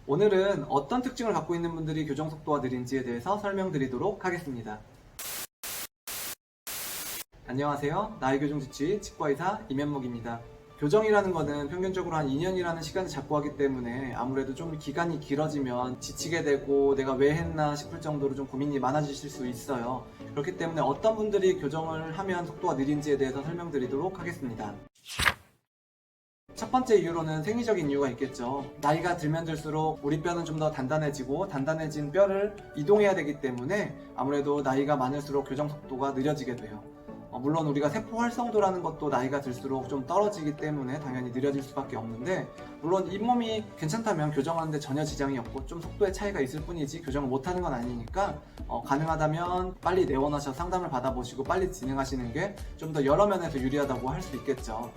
오늘은 어떤 특징을 갖고 있는 분들이 교정 속도가 느린지에 대해서 설명드리도록 하겠습니다. 안녕하세요. 나이교정지치 치과의사 이면목입니다. 교정이라는 것은 평균적으로 한 2년이라는 시간을 잡고 하기 때문에 아무래도 좀 기간이 길어지면 지치게 되고 내가 왜 했나 싶을 정도로 좀 고민이 많아지실 수 있어요. 그렇기 때문에 어떤 분들이 교정을 하면 속도가 느린지에 대해서 설명드리도록 하겠습니다. 첫 번째 이유로는 생리적인 이유가 있겠죠. 나이가 들면 들수록 우리 뼈는 좀 더 단단해지고 단단해진 뼈를 이동해야 되기 때문에 아무래도 나이가 많을수록 교정 속도가 느려지게 돼요. 물론 우리가 세포 활성도라는 것도 나이가 들수록 좀 떨어지기 때문에 당연히 느려질 수밖에 없는데, 물론 잇몸이 괜찮다면 교정하는데 전혀 지장이 없고 좀 속도의 차이가 있을 뿐이지 교정을 못하는 건 아니니까 가능하다면 빨리 내원하셔서 상담을 받아보시고 빨리 진행하시는 게 좀 더 여러 면에서 유리하다고 할 수 있겠죠.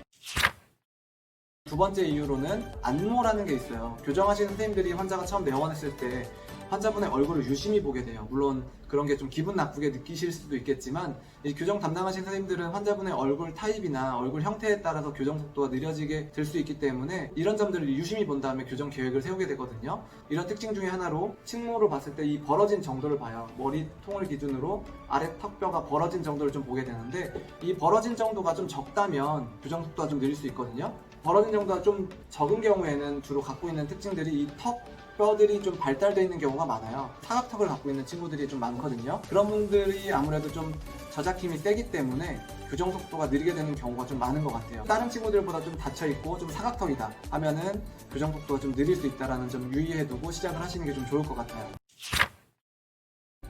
두 번째 이유로는 안모라는 게 있어요. 교정하시는 선생님들이 환자가 처음 내원했을 때 환자분의 얼굴을 유심히 보게 돼요. 물론 그런 게 좀 기분 나쁘게 느끼실 수도 있겠지만, 이 교정 담당하신 선생님들은 환자분의 얼굴 타입이나 얼굴 형태에 따라서 교정 속도가 느려지게 될 수 있기 때문에 이런 점들을 유심히 본 다음에 교정 계획을 세우게 되거든요. 이런 특징 중에 하나로 층모로 봤을 때 이 벌어진 정도를 봐요. 머리통을 기준으로 아래 턱뼈가 벌어진 정도를 좀 보게 되는데, 이 벌어진 정도가 좀 적다면 교정 속도가 좀 느릴 수 있거든요. 벌어진 정도가 좀 적은 경우에는 주로 갖고 있는 특징들이 이 턱뼈들이 좀 발달되어 있는 경우가 많아요. 사각턱을 갖고 있는 친구들이 좀 많거든요. 그런 분들이 아무래도 좀 저작 힘이 세기 때문에 교정 속도가 느리게 되는 경우가 좀 많은 것 같아요. 다른 친구들보다 좀 닫혀있고 좀 사각턱이다 하면은 교정 속도가 좀 느릴 수 있다는 점 유의해두고 시작을 하시는 게 좀 좋을 것 같아요.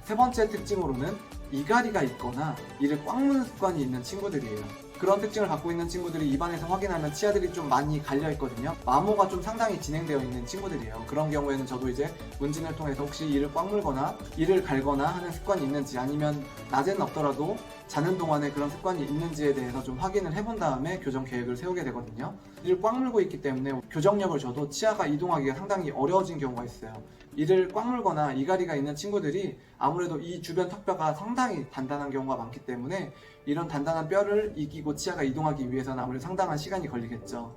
세 번째 특징으로는 이갈이가 있거나 이를 꽉 무는 습관이 있는 친구들이에요. 그런 특징을 갖고 있는 친구들이 입안에서 확인하면 치아들이 좀 많이 갈려 있거든요. 마모가 좀 상당히 진행되어 있는 친구들이에요. 그런 경우에는 저도 이제 문진을 통해서 혹시 이를 꽉 물거나 이를 갈거나 하는 습관이 있는지, 아니면 낮에는 없더라도 자는 동안에 그런 습관이 있는지에 대해서 좀 확인을 해본 다음에 교정 계획을 세우게 되거든요. 이를 꽉 물고 있기 때문에 교정력을 줘도 치아가 이동하기가 상당히 어려워진 경우가 있어요. 이를 꽉 물거나 이갈이가 있는 친구들이 아무래도 이 주변 턱뼈가 상당히 단단한 경우가 많기 때문에 이런 단단한 뼈를 이기고 치아가 이동하기 위해서는 아무래도 상당한 시간이 걸리겠죠.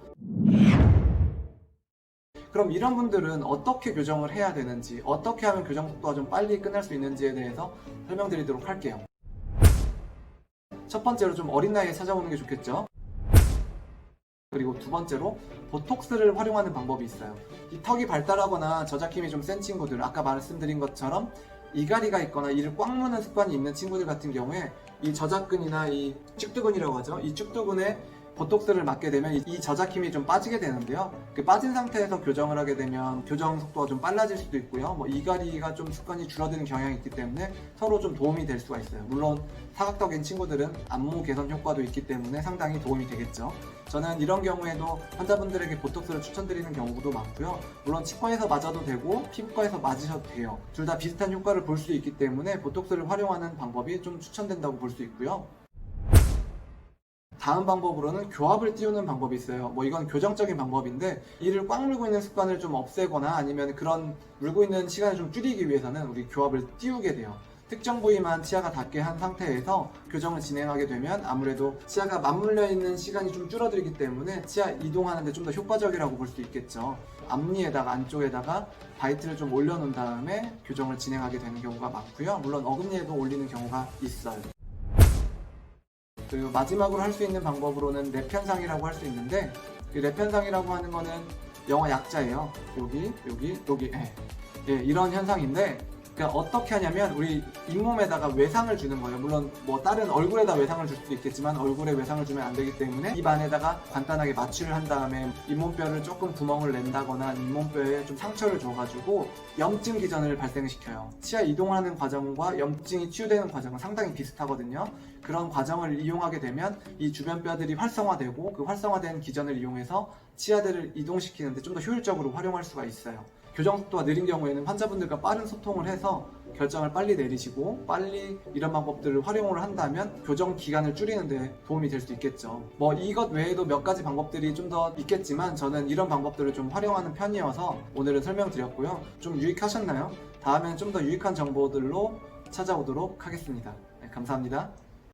그럼 이런 분들은 어떻게 교정을 해야 되는지, 어떻게 하면 교정 속도가 좀 빨리 끝날 수 있는지에 대해서 설명드리도록 할게요. 첫 번째로 좀 어린 나이에 찾아오는 게 좋겠죠. 그리고 두 번째로 보톡스를 활용하는 방법이 있어요. 이 턱이 발달하거나 저작힘이 좀 센 친구들, 아까 말씀드린 것처럼 이갈이가 있거나 이를 꽉 무는 습관이 있는 친구들 같은 경우에 이 저작근이나 이 쭉두근이라고 하죠. 이 쭉두근에 보톡스를 맞게 되면 이 저작힘이 좀 빠지게 되는데요. 그 빠진 상태에서 교정을 하게 되면 교정 속도가 좀 빨라질 수도 있고요. 이갈이가 좀 습관이 줄어드는 경향이 있기 때문에 서로 좀 도움이 될 수가 있어요. 물론 사각턱인 친구들은 안무 개선 효과도 있기 때문에 상당히 도움이 되겠죠. 저는 이런 경우에도 환자분들에게 보톡스를 추천드리는 경우도 많고요. 물론 치과에서 맞아도 되고 피부과에서 맞으셔도 돼요. 둘 다 비슷한 효과를 볼 수 있기 때문에 보톡스를 활용하는 방법이 좀 추천된다고 볼 수 있고요. 다음 방법으로는 교합을 띄우는 방법이 있어요. 이건 교정적인 방법인데, 이를 꽉 물고 있는 습관을 좀 없애거나 아니면 그런 물고 있는 시간을 좀 줄이기 위해서는 우리 교합을 띄우게 돼요. 특정 부위만 치아가 닿게 한 상태에서 교정을 진행하게 되면 아무래도 치아가 맞물려 있는 시간이 좀 줄어들기 때문에 치아 이동하는 데 좀 더 효과적이라고 볼 수 있겠죠. 앞니에다가 안쪽에다가 바이트를 좀 올려놓은 다음에 교정을 진행하게 되는 경우가 많고요. 물론 어금니에도 올리는 경우가 있어요. 그리고 마지막으로 할 수 있는 방법으로는 랩 현상이라고 할 수 있는데, 랩 현상이라고 하는 거는 영어 약자예요. 여기 이런 현상인데, 그러니까 어떻게 하냐면 우리 잇몸에다가 외상을 주는 거예요. 물론 다른 얼굴에다 외상을 줄 수도 있겠지만 얼굴에 외상을 주면 안 되기 때문에 입 안에다가 간단하게 마취를 한 다음에 잇몸뼈를 조금 구멍을 낸다거나 잇몸뼈에 좀 상처를 줘가지고 염증 기전을 발생시켜요. 치아 이동하는 과정과 염증이 치유되는 과정은 상당히 비슷하거든요. 그런 과정을 이용하게 되면 이 주변 뼈들이 활성화되고 그 활성화된 기전을 이용해서 치아들을 이동시키는데 좀 더 효율적으로 활용할 수가 있어요. 교정 속도가 느린 경우에는 환자분들과 빠른 소통을 해서 결정을 빨리 내리시고 빨리 이런 방법들을 활용을 한다면 교정 기간을 줄이는 데 도움이 될 수 있겠죠. 이것 외에도 몇 가지 방법들이 좀 더 있겠지만 저는 이런 방법들을 좀 활용하는 편이어서 오늘은 설명드렸고요. 좀 유익하셨나요? 다음엔 좀 더 유익한 정보들로 찾아오도록 하겠습니다. 네, 감사합니다.